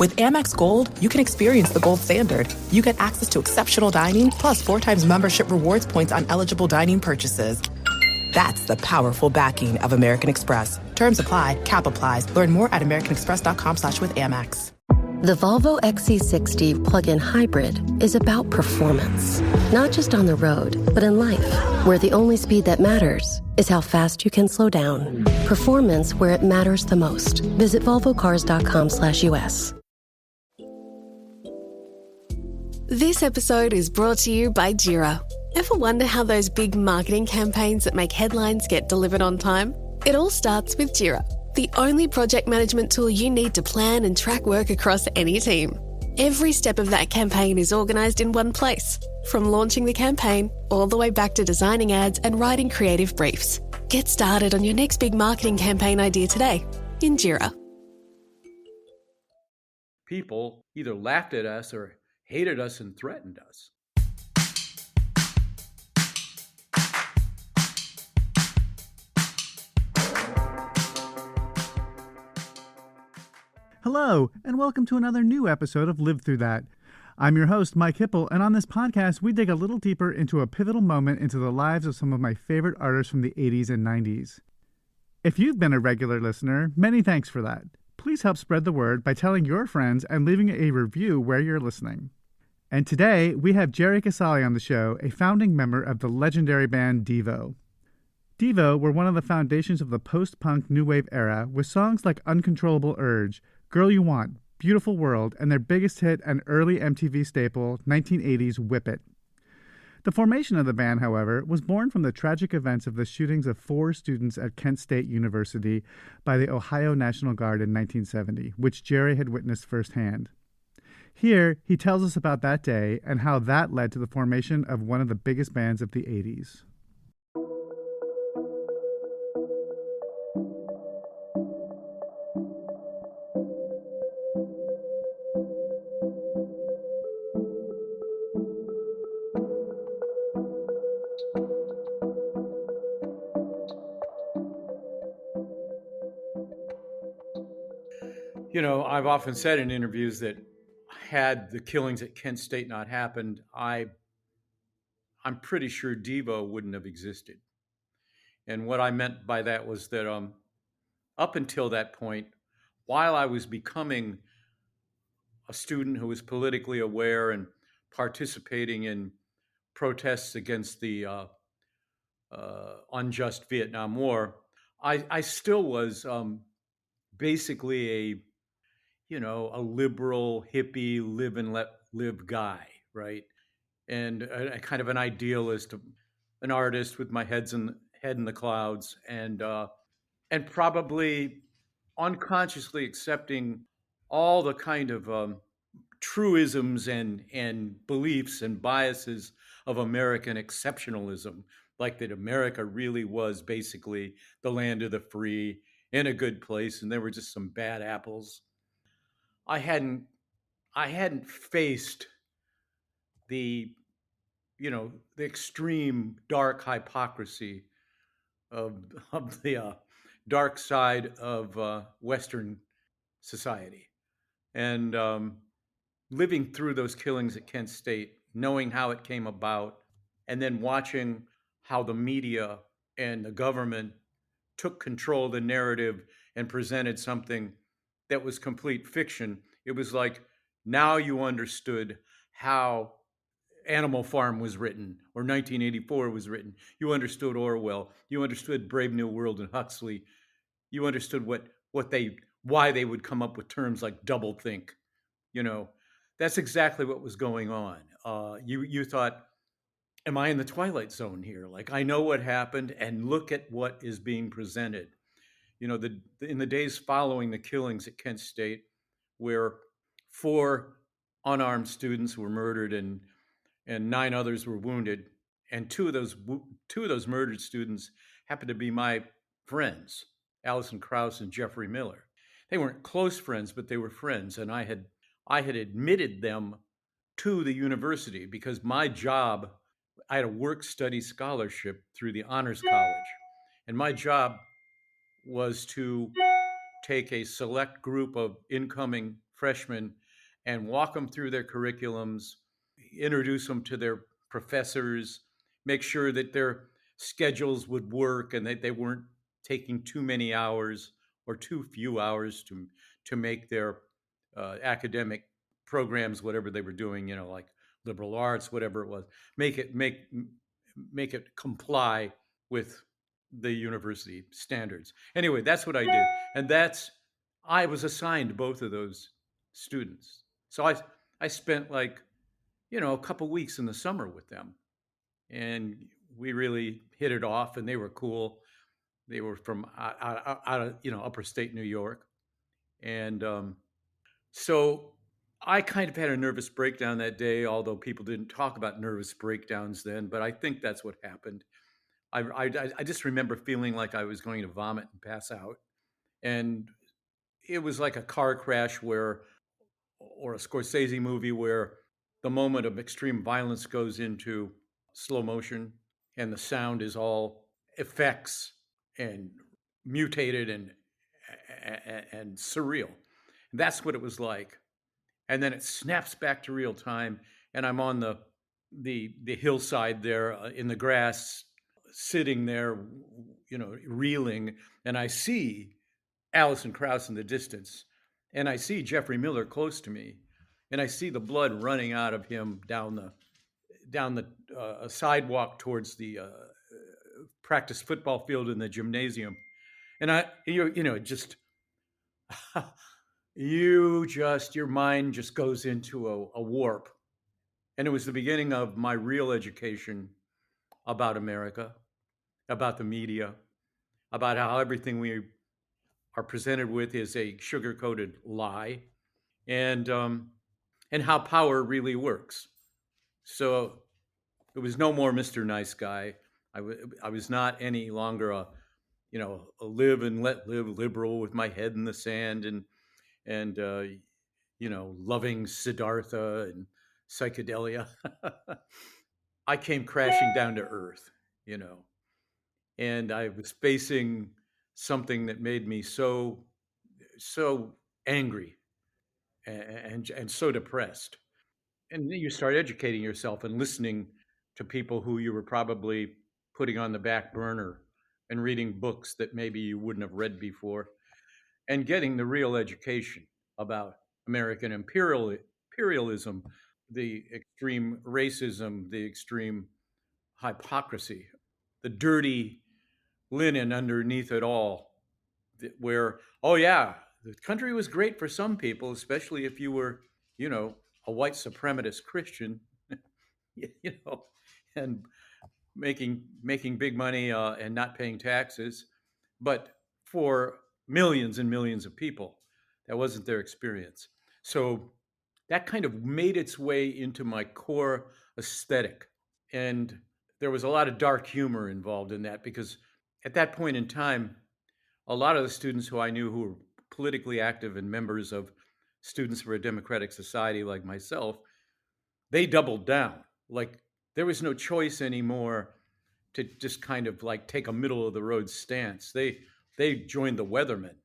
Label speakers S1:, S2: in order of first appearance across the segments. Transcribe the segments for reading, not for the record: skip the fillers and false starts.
S1: With Amex Gold, you can experience the gold standard. You get access to exceptional dining, plus 4 times membership rewards points on eligible dining purchases. That's the powerful backing of American Express. Terms apply. Cap applies. Learn more at americanexpress.com/withAmex.
S2: The Volvo XC60 plug-in hybrid is about performance. Not just on the road, but in life, where the only speed that matters is how fast you can slow down. Performance where it matters the most. Visit volvocars.com/US.
S3: This episode is brought to you by Jira. Ever wonder how those big marketing campaigns that make headlines get delivered on time? It all starts with Jira, the only project management tool you need to plan and track work across any team. Every step of that campaign is organised in one place, from launching the campaign all the way back to designing ads and writing creative briefs. Get started on your next big marketing campaign idea today in Jira.
S4: People either laughed at us or hated us and threatened us.
S5: Hello, and welcome to another new episode of Live Through That. I'm your host, Mike Hipple, and on this podcast, we dig a little deeper into a pivotal moment into the lives of some of my favorite artists from the 80s and 90s. If you've been a regular listener, many thanks for that. Please help spread the word by telling your friends and leaving a review where you're listening. And today, we have Jerry Casale on the show, a founding member of the legendary band DEVO. DEVO were one of the foundations of the post-punk new wave era with songs like Uncontrollable Urge, Girl You Want, Beautiful World, and their biggest hit and early MTV staple, 1980's Whip It. The formation of the band, however, was born from the tragic events of the shootings of 4 students at Kent State University by the Ohio National Guard in 1970, which Jerry had witnessed firsthand. Here, he tells us about that day and how that led to the formation of one of the biggest bands of the 80s.
S4: You know, I've often said in interviews that had the killings at Kent State not happened, I'm pretty sure DEVO wouldn't have existed. And what I meant by that was that up until that point, while I was becoming a student who was politically aware and participating in protests against the unjust Vietnam War, I still was basically a liberal, hippie, live and let live guy, right? And a kind of an idealist, an artist with my head in the clouds, and probably unconsciously accepting all the kind of truisms and beliefs and biases of American exceptionalism, like that America really was basically the land of the free in a good place, and there were just some bad apples. I hadn't faced the extreme dark hypocrisy of the dark side of Western society, and living through those killings at Kent State, knowing how it came about, and then watching how the media and the government took control of the narrative and presented something that was complete fiction. It was like, now you understood how Animal Farm was written or 1984 was written. You understood Orwell. You understood Brave New World and Huxley. You understood why they would come up with terms like doublethink. That's exactly what was going on. You thought, am I in the Twilight Zone here? Like, I know what happened, and look at what is being presented. In the days following the killings at Kent State, where 4 unarmed students were murdered and 9 others were wounded, and two of those murdered students happened to be my friends, Alison Krauss and Jeffrey Miller. They weren't close friends, but they were friends, and I had admitted them to the university because my job, I had a work-study scholarship through the Honors College, and my job was to take a select group of incoming freshmen and walk them through their curriculums, introduce them to their professors, make sure that their schedules would work and that they weren't taking too many hours or too few hours to make their academic programs, whatever they were doing, like liberal arts, whatever it was, make it make it comply with the university standards. Anyway, that's what I did, and I was assigned both of those students. So I spent like a couple weeks in the summer with them, and we really hit it off, and they were cool. They were from out of upper state New York, and so I kind of had a nervous breakdown that day. Although people didn't talk about nervous breakdowns then, but I think that's what happened. I just remember feeling like I was going to vomit and pass out, and it was like a car crash or a Scorsese movie where the moment of extreme violence goes into slow motion and the sound is all effects and mutated and surreal. That's what it was like. And then it snaps back to real time, and I'm on the hillside there in the grass, sitting there, reeling, and I see Alison Krauss in the distance, and I see Jeffrey Miller close to me, and I see the blood running out of him down the sidewalk towards the practice football field in the gymnasium, and just your mind just goes into a warp, and it was the beginning of my real education about America, about the media, about how everything we are presented with is a sugar-coated lie, and how power really works. So it was no more Mr. Nice Guy. I was not any longer a live and let live liberal with my head in the sand and loving Siddhartha and psychedelia. I came crashing down to earth, and I was facing something that made me so angry and so depressed. And then you start educating yourself and listening to people who you were probably putting on the back burner and reading books that maybe you wouldn't have read before and getting the real education about American imperialism, the extreme racism, the extreme hypocrisy, the dirty linen underneath it all, where, oh yeah, the country was great for some people, especially if you were, a white supremacist Christian, and making big money and not paying taxes. But for millions and millions of people, that wasn't their experience. So that kind of made its way into my core aesthetic. And there was a lot of dark humor involved in that because at that point in time, a lot of the students who I knew who were politically active and members of Students for a Democratic Society like myself, they doubled down. Like there was no choice anymore to just kind of like take a middle of the road stance. They joined the Weathermen,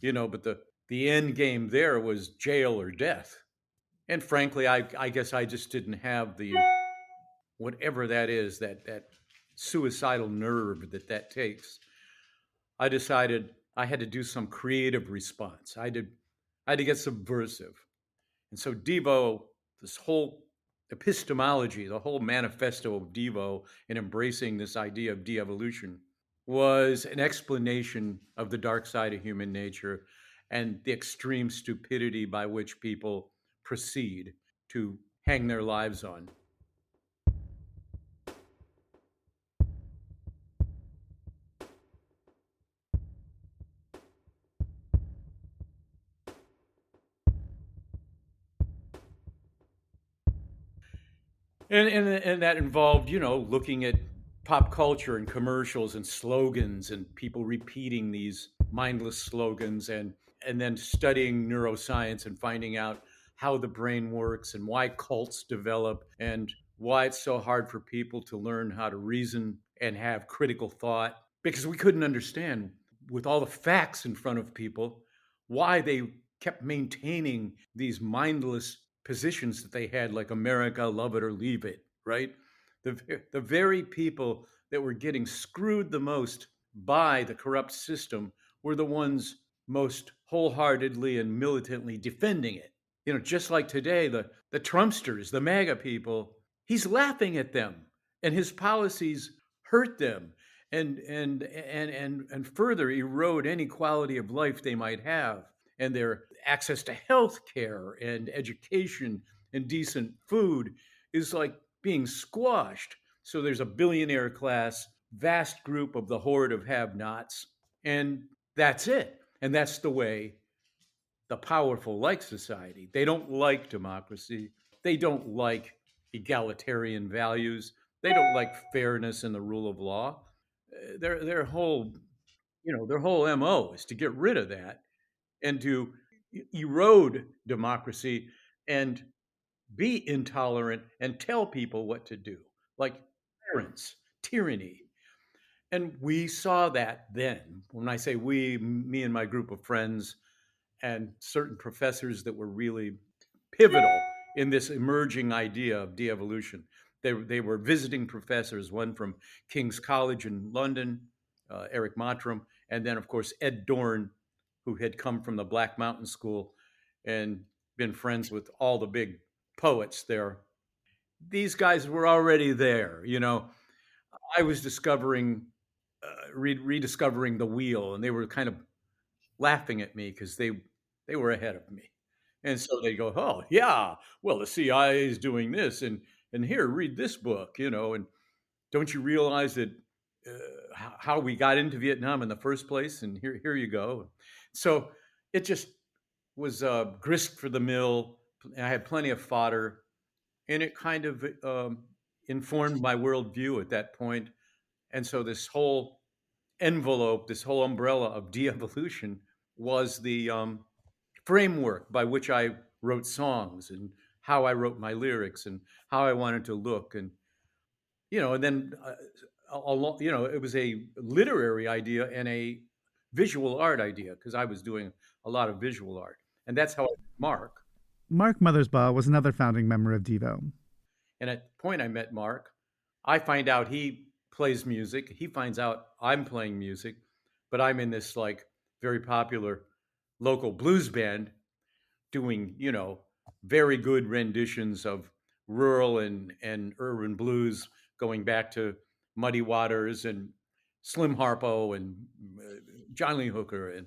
S4: but the end game there was jail or death. And frankly, I guess I just didn't have the whatever that is, that suicidal nerve that takes. I decided I had to do some creative response. I had to get subversive. And so DEVO, this whole epistemology, the whole manifesto of DEVO in embracing this idea of de-evolution was an explanation of the dark side of human nature and the extreme stupidity by which people proceed to hang their lives on. And that involved, looking at pop culture and commercials and slogans and people repeating these mindless slogans and then studying neuroscience and finding out how the brain works and why cults develop and why it's so hard for people to learn how to reason and have critical thought, because we couldn't understand with all the facts in front of people why they kept maintaining these mindless positions that they had, like America, love it or leave it, right? The very people that were getting screwed the most by the corrupt system were the ones most wholeheartedly and militantly defending it. Just like today, the Trumpsters, the MAGA people, he's laughing at them, and his policies hurt them and further erode any quality of life they might have, and their access to health care and education and decent food is like being squashed. So there's a billionaire class, vast group of the horde of have-nots, and that's it. And that's the way the powerful like society. They don't like democracy. They don't like egalitarian values. They don't like fairness and the rule of law. Their whole, their whole MO is to get rid of that and to erode democracy and be intolerant and tell people what to do, like tyrants, tyranny. And we saw that then. When I say we, me and my group of friends and certain professors that were really pivotal in this emerging idea of de-evolution. They were visiting professors, one from King's College in London, Eric Mottram, and then, of course, Ed Dorn, who had come from the Black Mountain School and been friends with all the big poets there. These guys were already there. I was rediscovering the wheel, and they were kind of laughing at me because they were ahead of me. And so they go, oh, yeah, well, the CIA is doing this. And here, read this book, and don't you realize that how we got into Vietnam in the first place? And here you go. So it just was grist for the mill. I had plenty of fodder, and it kind of informed my worldview at that point. And so this whole envelope, this whole umbrella of de-evolution was the framework by which I wrote songs and how I wrote my lyrics and how I wanted to look. And, and then, it was a literary idea and a visual art idea because I was doing a lot of visual art. And that's how I met Mark.
S5: Mark Mothersbaugh was another founding member of DEVO.
S4: And at the point I met Mark, I find out he plays music. He finds out I'm playing music, but I'm in this like very popular local blues band doing, very good renditions of rural and urban blues going back to Muddy Waters and Slim Harpo and John Lee Hooker.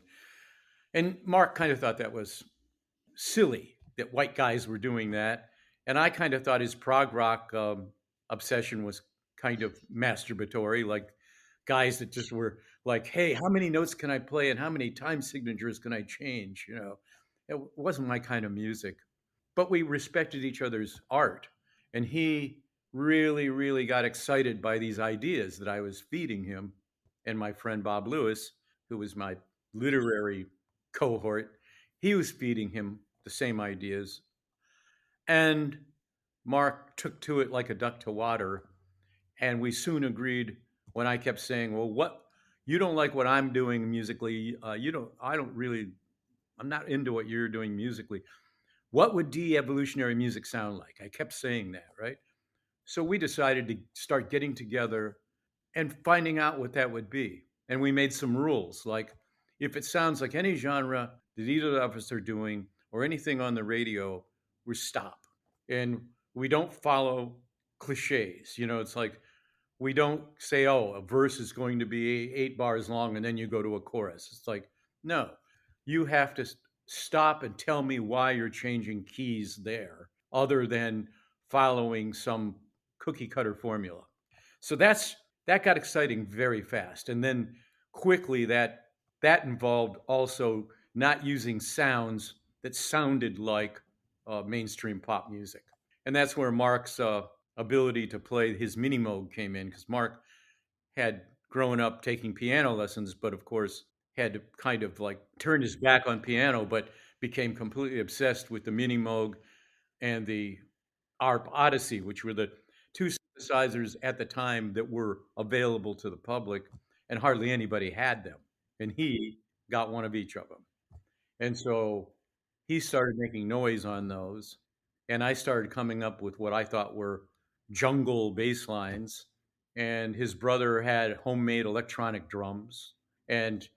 S4: And Mark kind of thought that was silly that white guys were doing that. And I kind of thought his prog rock obsession was kind of masturbatory, like guys that just were like, hey, how many notes can I play and how many time signatures can I change? It wasn't my kind of music. But we respected each other's art. And he really, really got excited by these ideas that I was feeding him. And my friend Bob Lewis, who was my literary cohort, he was feeding him the same ideas. And Mark took to it like a duck to water. And we soon agreed when I kept saying, well, what you don't like what I'm doing musically. I'm not into what you're doing musically. What would de-evolutionary music sound like? I kept saying that, right? So we decided to start getting together and finding out what that would be. And we made some rules, like if it sounds like any genre that either of us are doing or anything on the radio, we stop. And we don't follow cliches. It's like we don't say, oh, a verse is going to be 8 bars long and then you go to a chorus. It's like, no, you have to stop and tell me why you're changing keys there other than following some cookie cutter formula. So that got exciting very fast. And then quickly that involved also not using sounds that sounded like mainstream pop music. And that's where Mark's ability to play his mini moog came in, because Mark had grown up taking piano lessons, but of course had to kind of like turn his back on piano, but became completely obsessed with the mini moog and the ARP Odyssey, which were the two synthesizers at the time that were available to the public, and hardly anybody had them. And he got one of each of them. And so he started making noise on those, and I started coming up with what I thought were jungle bass lines. And his brother had homemade electronic drums, and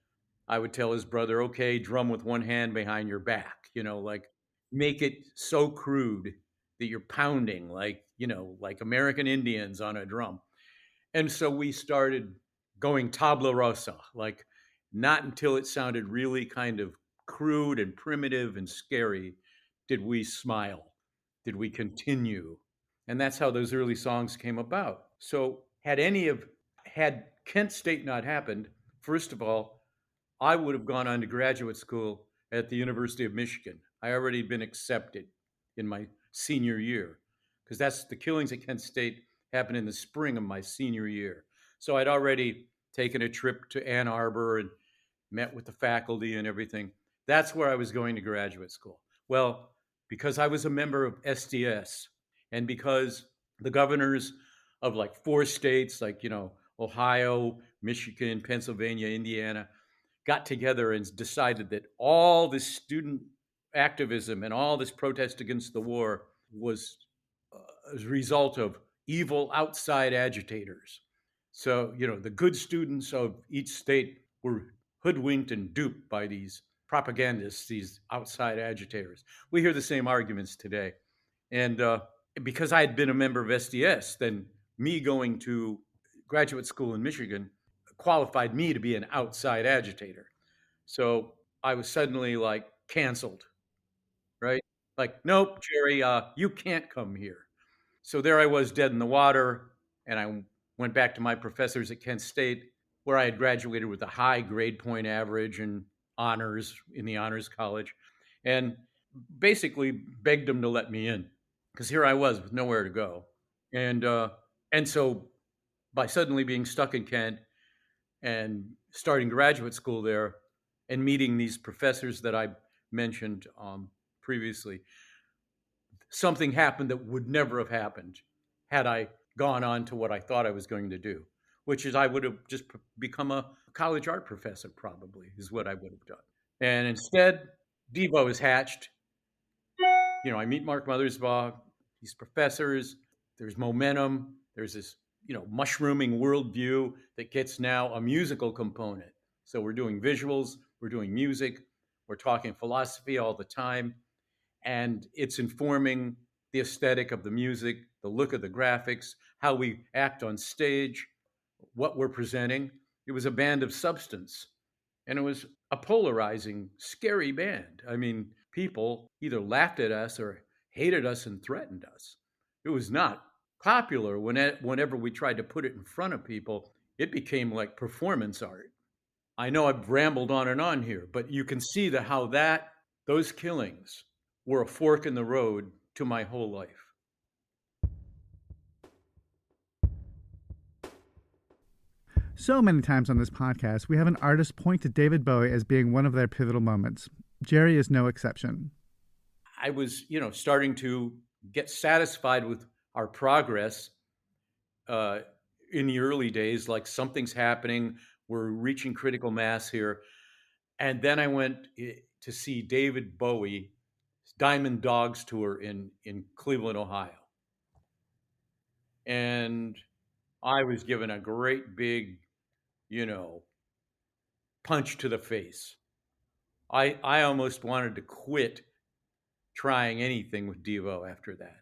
S4: I would tell his brother, okay, drum with one hand behind your back, like make it so crude that you're pounding like American Indians on a drum. And so we started going tabla rasa, like not until it sounded really kind of crude and primitive and scary did we smile, did we continue. And that's how those early songs came about. So had Kent State not happened, first of all, I would have gone on to graduate school at the University of Michigan. I already had been accepted in my senior year, because that's the killings at Kent State happened in the spring of my senior year. So I'd already taken a trip to Ann Arbor and met with the faculty and everything. That's where I was going to graduate school. Well, because I was a member of SDS, and because the governors of like 4 states, like, Ohio, Michigan, Pennsylvania, Indiana, got together and decided that all this student activism and all this protest against the war was a result of evil outside agitators. So, the good students of each state were hoodwinked and duped by these propagandists, these outside agitators. We hear the same arguments today. And because I had been a member of SDS, then me going to graduate school in Michigan qualified me to be an outside agitator. So I was suddenly like canceled, right? Like, nope, Jerry, you can't come here. So there I was dead in the water, and I went back to my professors at Kent State, where I had graduated with a high grade point average and honors in the honors college, and basically begged them to let me in, because here I was with nowhere to go. And so by suddenly being stuck in Kent and starting graduate school there and meeting these professors that I mentioned previously, something happened that would never have happened had I gone on to what I thought I was going to do, which is I would have just become a college art professor, probably, is what I would have done. And instead, Devo is hatched. I meet Mark Mothersbaugh, these professors, there's momentum, there's this, mushrooming worldview that gets now a musical component. So we're doing visuals, we're doing music, we're talking philosophy all the time, and it's informing the aesthetic of the music, the look of the graphics, how we act on stage, what we're presenting. It was a band of substance, and it was a polarizing, scary band. I mean, people either laughed at us or hated us and threatened us. It was not popular. Whenever we tried to put it in front of people, it became like performance art. I know I've rambled on and on here, but you can see how those killings were a fork in the road to my whole life.
S5: So many times on this podcast, we have an artist point to David Bowie as being one of their pivotal moments. Jerry is no exception.
S4: I was, starting to get satisfied with our progress in the early days, like something's happening, we're reaching critical mass here. And then I went to see David Bowie's Diamond Dogs tour in Cleveland, Ohio. And I was given a great big, punch to the face. I almost wanted to quit trying anything with Devo after that,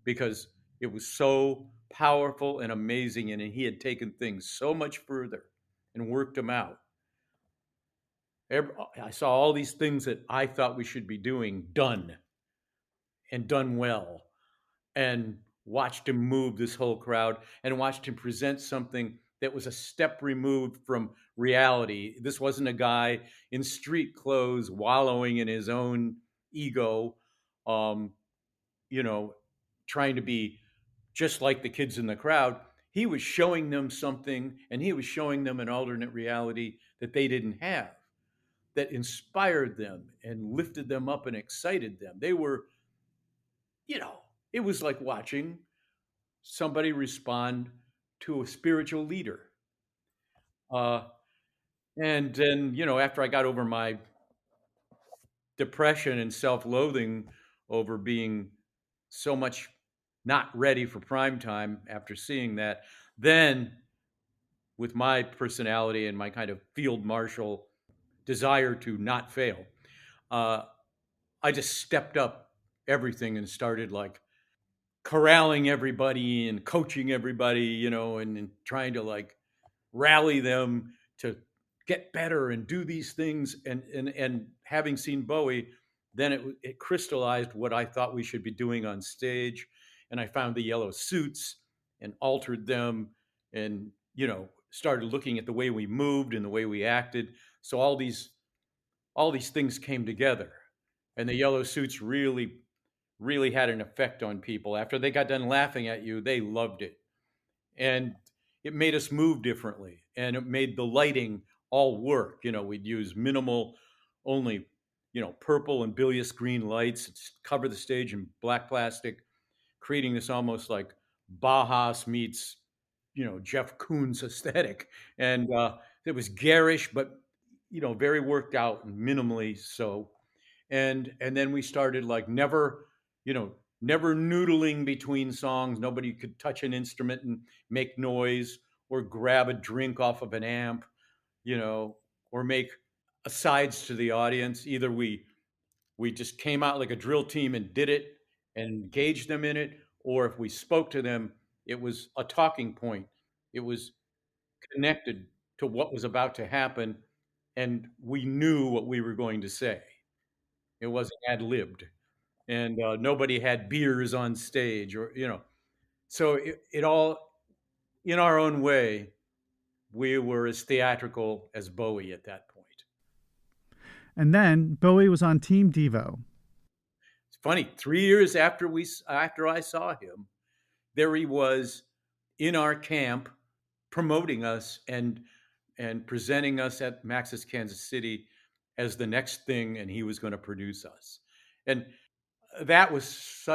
S4: because it was so powerful and amazing, and he had taken things so much further and worked them out. I saw all these things that I thought we should be doing done, and done well, and watched him move this whole crowd and watched him present something that was a step removed from reality. This wasn't a guy in street clothes wallowing in his own ego, trying to be just like the kids in the crowd. He was showing them something, and he was showing them an alternate reality that they didn't have, that inspired them and lifted them up and excited them. They were, it was like watching somebody respond to a spiritual leader. And then, after I got over my depression and self-loathing over being so much not ready for prime time after seeing that. Then, with my personality and my kind of field marshal desire to not fail, uh, I just stepped up everything and started like corralling everybody and coaching everybody, and trying to like rally them to get better and do these things. And having seen Bowie, then it crystallized what I thought we should be doing on stage. And I found the yellow suits and altered them, and started looking at the way we moved and the way we acted. So all these things came together, and the yellow suits really had an effect on people. After they got done laughing at you, they loved it. And it made us move differently, and it made the lighting all work. We'd use minimal, only, purple and bilious green lights, cover the stage in black plastic, creating this almost like Bauhaus meets, Jeff Koons aesthetic. And it was garish, but, very worked out and minimally so. And then we started like never noodling between songs. Nobody could touch an instrument and make noise, or grab a drink off of an amp, or make asides to the audience. Either we just came out like a drill team and did it and engaged them in it, or if we spoke to them, it was a talking point. It was connected to what was about to happen, and we knew what we were going to say. It wasn't ad-libbed, and nobody had beers on stage, or so it all, in our own way, we were as theatrical as Bowie at that point.
S5: And then Bowie was on Team Devo.
S4: It's funny, 3 years after I saw him, there he was in our camp promoting us and presenting us at Max's Kansas City as the next thing, and he was going to produce us. And that was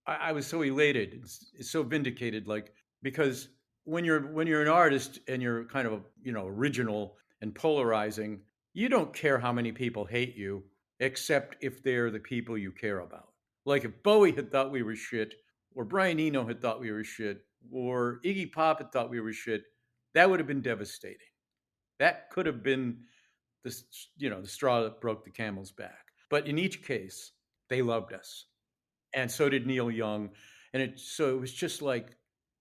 S4: I was so elated. It's so vindicated, like, because when you're an artist and you're kind of original and polarizing, you don't care how many people hate you, except if they're the people you care about. Like if Bowie had thought we were shit, or Brian Eno had thought we were shit, or Iggy Pop had thought we were shit, that would have been devastating. That could have been the straw that broke the camel's back. But in each case, they loved us, and so did Neil Young. And it was just like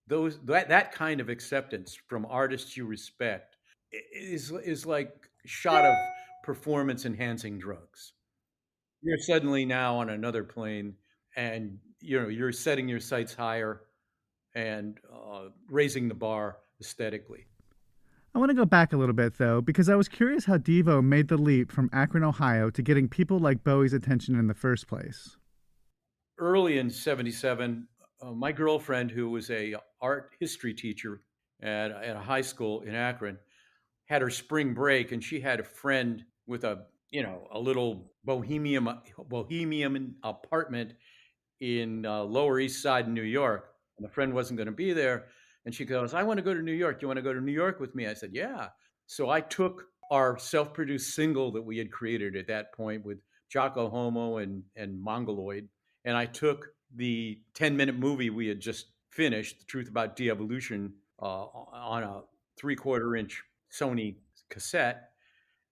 S4: that kind of acceptance from artists you respect is like a shot of performance enhancing drugs. You're suddenly now on another plane, and you're setting your sights higher and raising the bar aesthetically.
S5: I want to go back a little bit, though, because I was curious how Devo made the leap from Akron, Ohio, to getting people like Bowie's attention in the first place.
S4: Early in '77, my girlfriend, who was a art history teacher at a high school in Akron, had her spring break, and she had a friend with a little bohemian apartment in Lower East Side in New York. And the friend wasn't going to be there. And she goes, "I want to go to New York. You want to go to New York with me?" I said, "Yeah." So I took our self-produced single that we had created at that point with Jocko Homo and Mongoloid, and I took the 10-minute movie we had just finished, The Truth About De-Evolution, on a 3/4-inch Sony cassette,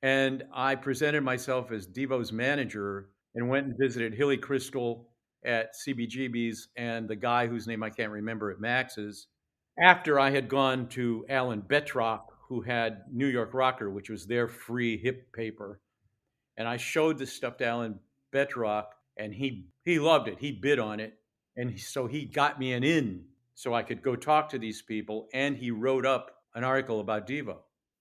S4: and I presented myself as Devo's manager and went and visited Hilly Crystal at CBGB's and the guy whose name I can't remember at Max's, after I had gone to Alan Betrock, who had New York Rocker, which was their free hip paper. And I showed this stuff to Alan Betrock, and he loved it. He bid on it. And so he got me an in so I could go talk to these people. And he wrote up an article about Devo.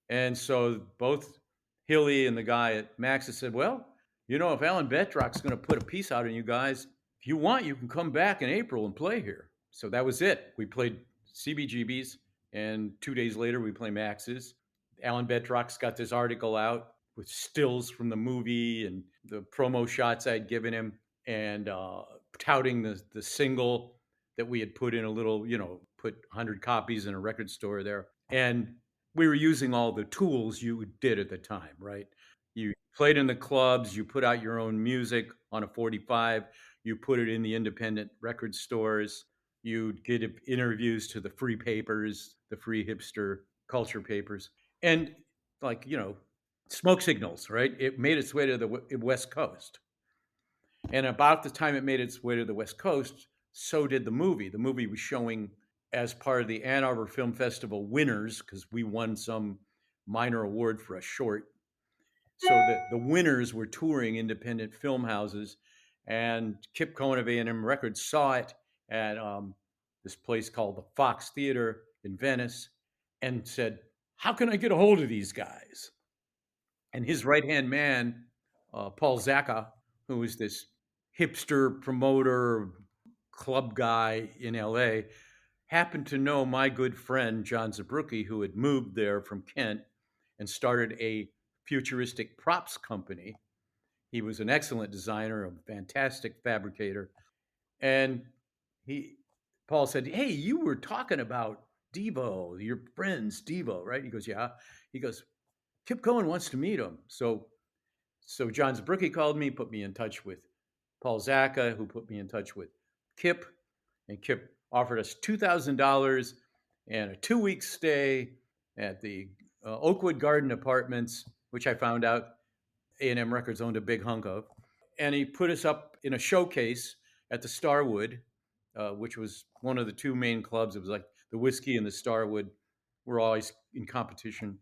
S4: And so both Hilly and the guy at Max's said, "Well, if Alan Betrock's going to put a piece out on you guys, if you want, you can come back in April and play here." So that was it. We played CBGB's, and 2 days later we play Max's. Alan Betrock's got this article out with stills from the movie and the promo shots I'd given him, and touting the single that we had put in a little, put 100 copies in a record store there. And we were using all the tools you did at the time, right? You played in the clubs, you put out your own music on a 45, you put it in the independent record stores, you'd get interviews to the free papers, the free hipster culture papers. And like, smoke signals, right? It made its way to the West Coast. And about the time it made its way to the West Coast, so did the movie. The movie was showing as part of the Ann Arbor Film Festival winners, because we won some minor award for a short. So the winners were touring independent film houses, and Kip Cohen of A&M Records saw it at this place called the Fox Theater in Venice and said, how can I get a hold of these guys? And his right-hand man, Paul Zacca, who was this hipster promoter club guy in LA, happened to know my good friend John Zabrucki, who had moved there from Kent and started a futuristic props company. He was an excellent designer, a fantastic fabricator. And Paul said, hey, you were talking about Devo, your friends Devo, right? He goes, yeah. He goes, Kip Cohen wants to meet him. So John Zabrucki called me, put me in touch with Paul Zacca, who put me in touch with Kip. And Kip offered us $2,000 and a 2-week stay at the Oakwood Garden Apartments, which I found out A&M Records owned a big hunk of. And he put us up in a showcase at the Starwood, which was one of the two main clubs. It was like the Whiskey and the Starwood were always in competition.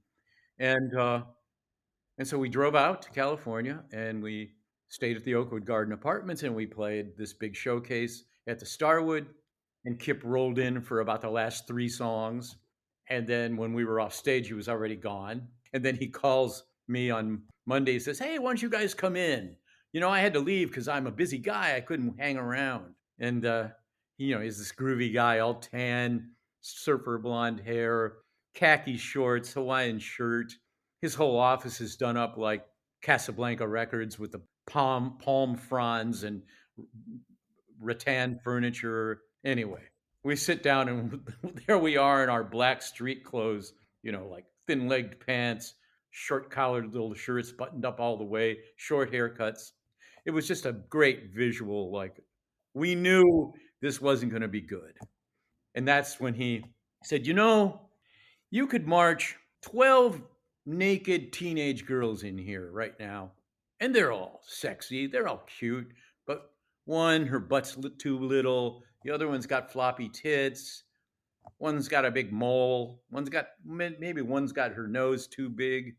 S4: And so we drove out to California and we stayed at the Oakwood Garden Apartments and we played this big showcase at the Starwood. And Kip rolled in for about the last 3 songs. And then when we were off stage, he was already gone. And then he calls me on Monday, he says, hey, why don't you guys come in? I had to leave because I'm a busy guy. I couldn't hang around. And, he's this groovy guy, all tan, surfer blonde hair, khaki shorts, Hawaiian shirt. His whole office is done up like Casablanca Records with the palm fronds and rattan furniture. Anyway, we sit down and there we are in our black street clothes, like thin-legged pants, short-collared little shirts buttoned up all the way, short haircuts. It was just a great visual. Like, we knew this wasn't going to be good. And that's when he said, you could march 12 naked teenage girls in here right now. And they're all sexy. They're all cute. But one, her butt's too little. The other one's got floppy tits. One's got a big mole. Maybe one's got her nose too big.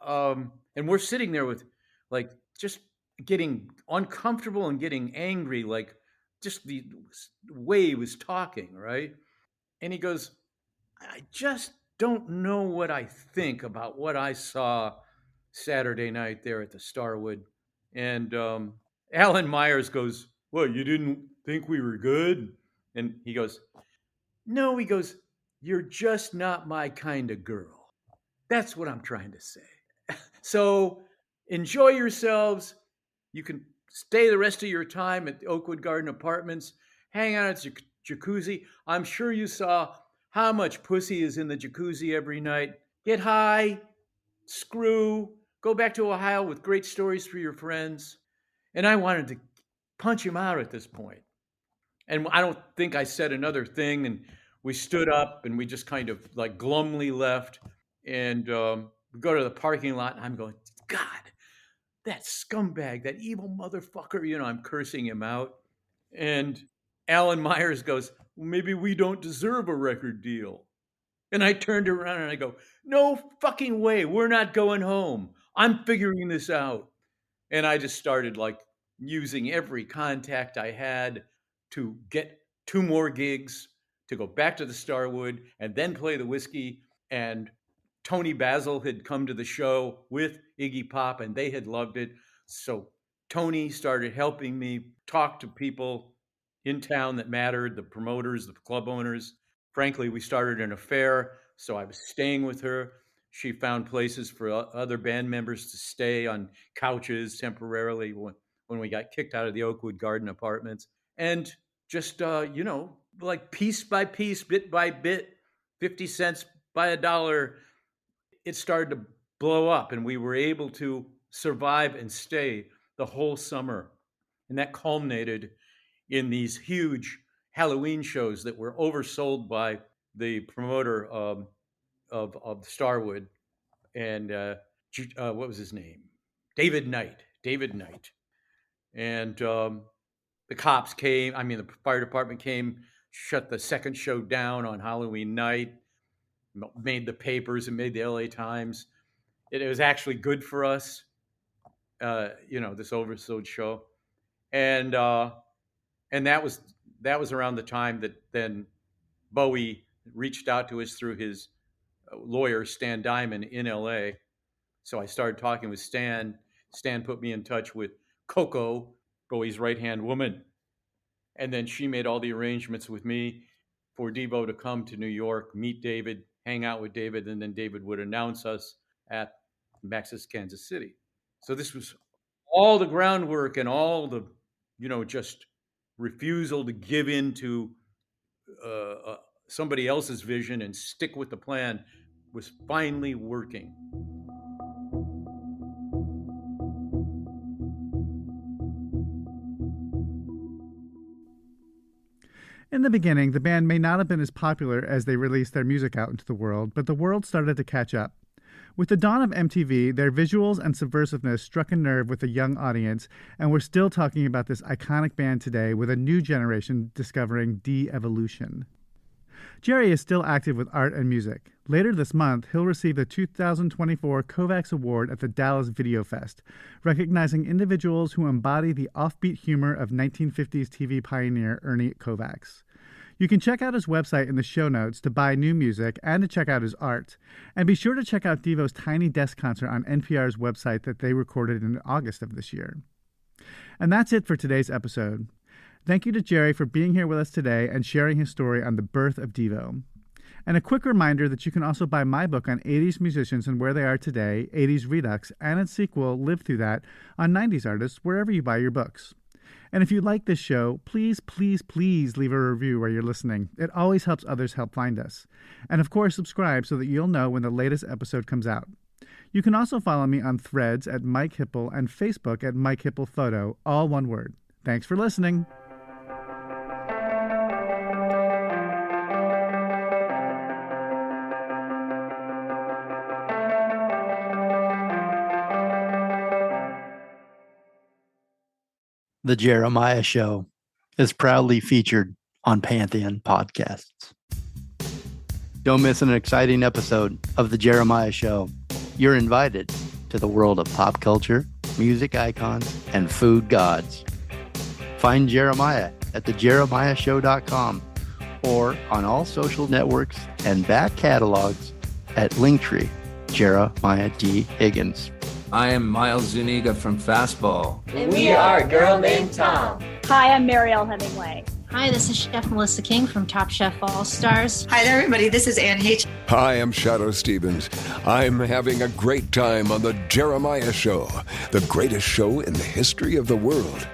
S4: And we're sitting there with like just getting uncomfortable and getting angry, like just the way he was talking, right? And he goes, I just don't know what I think about what I saw Saturday night there at the Starwood. And Alan Myers goes, well, you didn't think we were good? And he goes, no, he goes, you're just not my kind of girl. That's what I'm trying to say. So enjoy yourselves. You can stay the rest of your time at the Oakwood Garden Apartments, hang out at the jacuzzi. I'm sure you saw how much pussy is in the jacuzzi every night. Get high, screw, go back to Ohio with great stories for your friends. And I wanted to punch him out at this point. And I don't think I said another thing. And we stood up and we just kind of like glumly left. And we go to the parking lot and I'm going, God, that scumbag, that evil motherfucker. I'm cursing him out. And Alan Myers goes, well, maybe we don't deserve a record deal. And I turned around and I go, no fucking way. We're not going home. I'm figuring this out. And I just started like using every contact I had to get 2 more gigs, to go back to the Starwood and then play the Whiskey. And Tony Basil had come to the show with Iggy Pop and they had loved it. So Tony started helping me talk to people in town that mattered, the promoters, the club owners. Frankly, we started an affair, so I was staying with her. She found places for other band members to stay on couches temporarily when we got kicked out of the Oakwood Garden Apartments. And just, like piece by piece, bit by bit, 50 cents by $1, it started to blow up. And we were able to survive and stay the whole summer. And that culminated in these huge Halloween shows that were oversold by the promoter of Starwood and what was his name? David Knight. And the cops came. The fire department came, shut the second show down on Halloween night, made the papers and made the LA Times. It was actually good for us, this oversold show. And that was around the time that then Bowie reached out to us through his lawyer, Stan Diamond, in LA. So I started talking with Stan. Stan put me in touch with Coco, Bowie's right-hand woman. And then she made all the arrangements with me for Devo to come to New York, meet David, hang out with David, and then David would announce us at Max's Kansas City. So this was all the groundwork and all the, just refusal to give in to somebody else's vision and stick with the plan was finally working.
S5: In the beginning, the band may not have been as popular as they released their music out into the world, but the world started to catch up. With the dawn of MTV, their visuals and subversiveness struck a nerve with a young audience, and we're still talking about this iconic band today with a new generation discovering de-evolution. Jerry is still active with art and music. Later this month, he'll receive the 2024 Kovacs Award at the Dallas Video Fest, recognizing individuals who embody the offbeat humor of 1950s TV pioneer Ernie Kovacs. You can check out his website in the show notes to buy new music and to check out his art. And be sure to check out Devo's Tiny Desk concert on NPR's website that they recorded in August of this year. And that's it for today's episode. Thank you to Jerry for being here with us today and sharing his story on the birth of Devo. And a quick reminder that you can also buy my book on 80s musicians and where they are today, 80s Redux, and its sequel, Live Through That, on 90s artists, wherever you buy your books. And if you like this show, please, please, please leave a review where you're listening. It always helps others help find us. And of course, subscribe so that you'll know when the latest episode comes out. You can also follow me on Threads at Mike Hipple and Facebook at Mike Hipple Photo, all one word. Thanks for listening.
S6: The Jeremiah Show is proudly featured on Pantheon Podcasts. Don't miss an exciting episode of The Jeremiah Show. You're invited to the world of pop culture, music icons, and food gods. Find Jeremiah at thejeremiahshow.com or on all social networks and back catalogs at Linktree, Jeremiah D. Higgins.
S7: I am Miles Zuniga from Fastball.
S8: And we are a girl named Tom.
S9: Hi, I'm Marielle Hemingway.
S10: Hi, this is Chef Melissa King from Top Chef All Stars.
S11: Hi there, everybody. This is Ann H.
S12: Hi, I'm Shadow Stevens. I'm having a great time on The Jeremiah Show, the greatest show in the history of the world.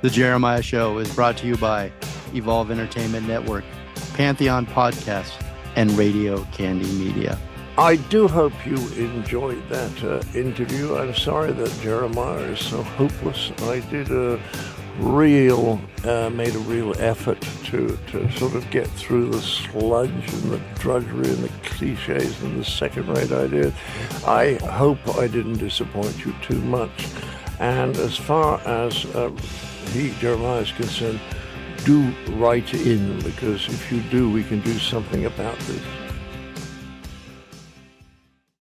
S6: The Jeremiah Show is brought to you by Evolve Entertainment Network, Pantheon Podcasts, and Radio Candy Media.
S13: I do hope you enjoyed that interview. I'm sorry that Jeremiah is so hopeless. I did made a real effort to sort of get through the sludge and the drudgery and the cliches and the second-rate ideas. I hope I didn't disappoint you too much. And as far as Jeremiah is concerned, do write in, because if you do, we can do something about this.